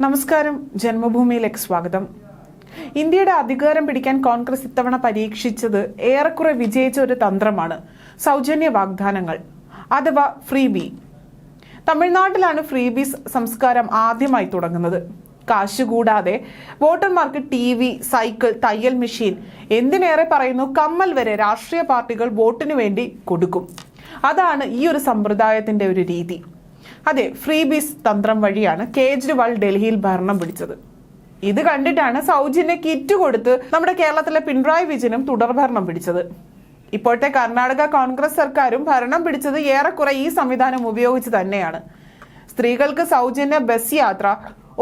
നമസ്കാരം, ജന്മഭൂമിയിലേക്ക് സ്വാഗതം. ഇന്ത്യയുടെ അധികാരം പിടിക്കാൻ കോൺഗ്രസ് ഇത്തവണ പരീക്ഷിച്ചത് ഏറെക്കുറെ വിജയിച്ച ഒരു തന്ത്രമാണ് സൗജന്യ വാഗ്ദാനങ്ങൾ അഥവാ ഫ്രീബി. തമിഴ്നാട്ടിലാണ് ഫ്രീബീസ് സംസ്കാരം ആദ്യമായി തുടങ്ങുന്നത്. കാശ് കൂടാതെ വോട്ടർമാർക്ക് TV, സൈക്കിൾ, തയ്യൽ മെഷീൻ, എന്തിനേറെ പറയുന്നു കമ്മൽ വരെ രാഷ്ട്രീയ പാർട്ടികൾ വോട്ടിനു വേണ്ടി കൊടുക്കും. അതാണ് ഈ ഒരു സമ്പ്രദായത്തിന്റെ ഒരു രീതി. അതെ, ഫ്രീബീസ് തന്ത്രം വഴിയാണ് കേജ്രിവാൾ ഡൽഹിയിൽ ഭരണം പിടിച്ചത്. ഇത് കണ്ടിട്ടാണ് സൗജന്യ കിറ്റ് കൊടുത്ത് നമ്മുടെ കേരളത്തിലെ പിണറായി വിജയനും തുടർഭരണം പിടിച്ചത്. ഇപ്പോഴത്തെ കർണാടക കോൺഗ്രസ് സർക്കാരും ഭരണം പിടിച്ചത് ഏറെക്കുറെ ഈ സംവിധാനം ഉപയോഗിച്ച് തന്നെയാണ്. സ്ത്രീകൾക്ക് സൗജന്യ ബസ് യാത്ര,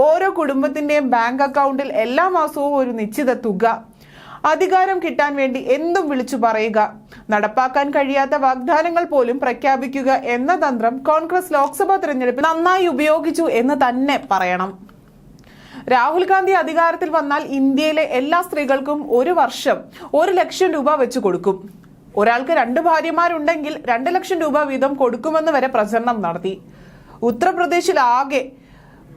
ഓരോ കുടുംബത്തിന്റെയും ബാങ്ക് അക്കൗണ്ടിൽ എല്ലാ മാസവും ഒരു നിശ്ചിത തുക, അധികാരം കിട്ടാൻ വേണ്ടി എന്തും വിളിച്ചു പറയുക, നടപ്പാക്കാൻ കഴിയാത്ത വാഗ്ദാനങ്ങൾ പോലും പ്രഖ്യാപിക്കുക എന്ന തന്ത്രം കോൺഗ്രസ് ലോക്സഭാ തെരഞ്ഞെടുപ്പിൽ നന്നായി ഉപയോഗിച്ചു എന്ന് തന്നെ പറയണം. രാഹുൽ ഗാന്ധി അധികാരത്തിൽ വന്നാൽ ഇന്ത്യയിലെ എല്ലാ സ്ത്രീകൾക്കും ഒരു വർഷം 1 ലക്ഷം രൂപ വെച്ച് കൊടുക്കും. ഒരാൾക്ക് 2 ഭാര്യമാരുണ്ടെങ്കിൽ 2 ലക്ഷം രൂപ വീതം കൊടുക്കുമെന്ന് വരെ പ്രചരണം നടത്തി. ഉത്തർപ്രദേശിൽ ആകെ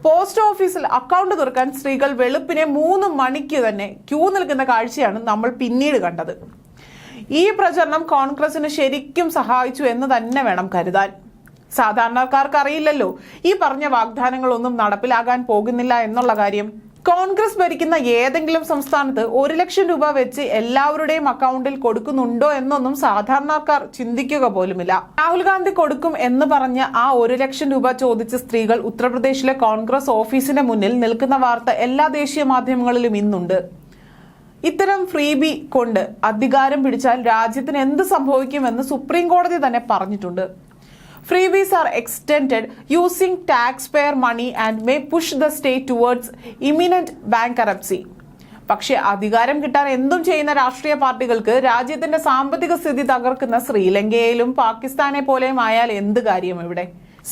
പോസ്റ്റ് ഓഫീസിൽ അക്കൗണ്ട് തുറക്കാൻ സ്ത്രീകൾ വെളുപ്പിനെ 3 മണിക്ക് തന്നെ ക്യൂ നിൽക്കുന്ന കാഴ്ചയാണ് നമ്മൾ പിന്നീട് കണ്ടത്. ഈ പ്രചരണം കോൺഗ്രസിന് ശരിക്കും സഹായിച്ചു എന്ന് തന്നെ വേണം കരുതാൻ. സാധാരണക്കാർക്ക് അറിയില്ലല്ലോ ഈ പറഞ്ഞ വാഗ്ദാനങ്ങളൊന്നും നടപ്പിലാകാൻ പോകുന്നില്ല എന്നുള്ള കാര്യം. കോൺഗ്രസ് ഭരിക്കുന്ന ഏതെങ്കിലും സംസ്ഥാനത്ത് 1 ലക്ഷം രൂപ വെച്ച് എല്ലാവരുടെയും അക്കൗണ്ടിൽ കൊടുക്കുന്നുണ്ടോ എന്നൊന്നും സാധാരണക്കാർ ചിന്തിക്കുക പോലുമില്ല. രാഹുൽ ഗാന്ധി കൊടുക്കും എന്ന് പറഞ്ഞ ആ 1 ലക്ഷം രൂപ ചോദിച്ച സ്ത്രീകൾ ഉത്തർപ്രദേശിലെ കോൺഗ്രസ് ഓഫീസിന് മുന്നിൽ നിൽക്കുന്ന വാർത്ത എല്ലാ ദേശീയ മാധ്യമങ്ങളിലും ഇന്നുണ്ട്. ഇത്തരം ഫ്രീബി കൊണ്ട് അധികാരം പിടിച്ചാൽ രാജ്യത്തിന് എന്ത് സംഭവിക്കുമെന്ന് സുപ്രീം കോടതി തന്നെ പറഞ്ഞിട്ടുണ്ട്. Freebies are extended using taxpayer money and may push the state towards imminent bankruptcy. പക്ഷേ അധികാരം കിട്ടാൻ എന്തും ചെയ്യുന്ന രാഷ്ട്രീയ പാർട്ടികൾക്ക് രാജ്യത്തിന്റെ സാമ്പത്തിക സ്ഥിതി തകർക്കുന്ന ശ്രീലങ്കയിലും പാകിസ്ഥാനെ പോലെയും ആയാൽ എന്ത് കാര്യം ഇവിടെ?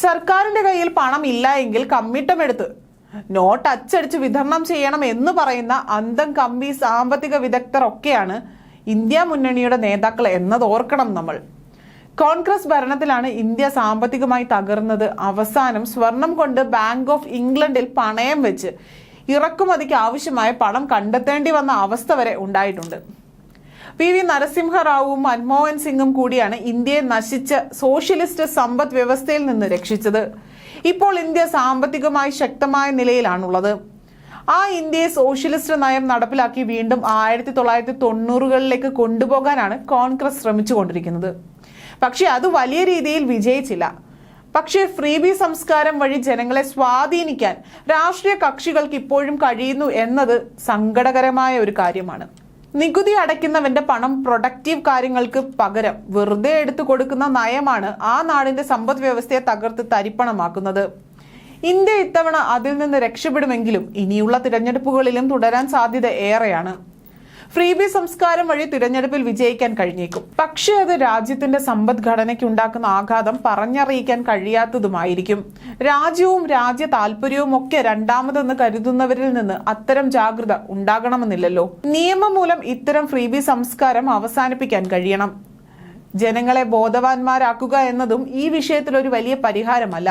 സർക്കാരിന്റെ കയ്യിൽ പണം ഇല്ല എങ്കിൽ കമ്മിട്ടമെടുത്ത് നോട്ട് അച്ചടിച്ച് വിതരണം ചെയ്യണം എന്ന് പറയുന്ന അന്തം കമ്പി സാമ്പത്തിക വിദഗ്ധർ ഒക്കെയാണ് ഇന്ത്യ മുന്നണിയുടെ നേതാക്കൾ എന്നത് ഓർക്കണം നമ്മൾ. കോൺഗ്രസ് ഭരണത്തിലാണ് ഇന്ത്യ സാമ്പത്തികമായി തകർന്നത്. അവസാനം സ്വർണം കൊണ്ട് ബാങ്ക് ഓഫ് ഇംഗ്ലണ്ടിൽ പണയം വെച്ച് ഇറക്കുമതിക്ക് ആവശ്യമായ പണം കണ്ടെത്തേണ്ടി വന്ന അവസ്ഥ വരെ ഉണ്ടായിട്ടുണ്ട്. PV നരസിംഹറാവുവും മൻമോഹൻ സിംഗും കൂടിയാണ് ഇന്ത്യയെ നശിച്ച സോഷ്യലിസ്റ്റ് സമ്പദ് വ്യവസ്ഥയിൽ നിന്ന് രക്ഷിച്ചത്. ഇപ്പോൾ ഇന്ത്യ സാമ്പത്തികമായി ശക്തമായ നിലയിലാണുള്ളത്. ആ ഇന്ത്യയെ സോഷ്യലിസ്റ്റ് നയം നടപ്പിലാക്കി വീണ്ടും 1990കളിലേക്ക് കൊണ്ടുപോകാനാണ് കോൺഗ്രസ് ശ്രമിച്ചുകൊണ്ടിരിക്കുന്നത്. പക്ഷെ അത് വലിയ രീതിയിൽ വിജയിച്ചില്ല. പക്ഷേ ഫ്രീബി സംസ്കാരം വഴി ജനങ്ങളെ സ്വാധീനിക്കാൻ രാഷ്ട്രീയ കക്ഷികൾക്ക് ഇപ്പോഴും കഴിയുന്നു എന്നത് സങ്കടകരമായ ഒരു കാര്യമാണ്. നികുതി അടയ്ക്കുന്നവന്റെ പണം പ്രൊഡക്റ്റീവ് കാര്യങ്ങൾക്ക് പകരം വെറുതെ എടുത്തു കൊടുക്കുന്ന നയമാണ് ആ നാടിന്റെ സമ്പദ് വ്യവസ്ഥയെ തകർത്ത് തരിപ്പണമാക്കുന്നത്. ഇന്ത്യ ഇത്തവണ അതിൽ നിന്ന് രക്ഷപ്പെടുമെങ്കിലും ഇനിയുള്ള തിരഞ്ഞെടുപ്പുകളിലും തുടരാൻ സാധ്യത ഏറെയാണ്. ഫ്രീബി സംസ്കാരം വഴി തിരഞ്ഞെടുപ്പിൽ വിജയിക്കാൻ കഴിഞ്ഞേക്കും. പക്ഷേ അത് രാജ്യത്തിന്റെ സമ്പദ്ഘടനയ്ക്ക് ഉണ്ടാക്കുന്ന ആഘാതം പറഞ്ഞറിയിക്കാൻ കഴിയാത്തതുമായിരിക്കും. രാജ്യവും രാജ്യ താല്പര്യവും ഒക്കെ രണ്ടാമതെന്ന് കരുതുന്നവരിൽ നിന്ന് അത്തരം ജാഗ്രത ഉണ്ടാകണമെന്നില്ലല്ലോ. നിയമം മൂലം ഇത്തരം ഫ്രീബി സംസ്കാരം അവസാനിപ്പിക്കാൻ കഴിയണം. ജനങ്ങളെ ബോധവാന്മാരാക്കുക എന്നതും ഈ വിഷയത്തിൽ ഒരു വലിയ പരിഹാരമല്ല.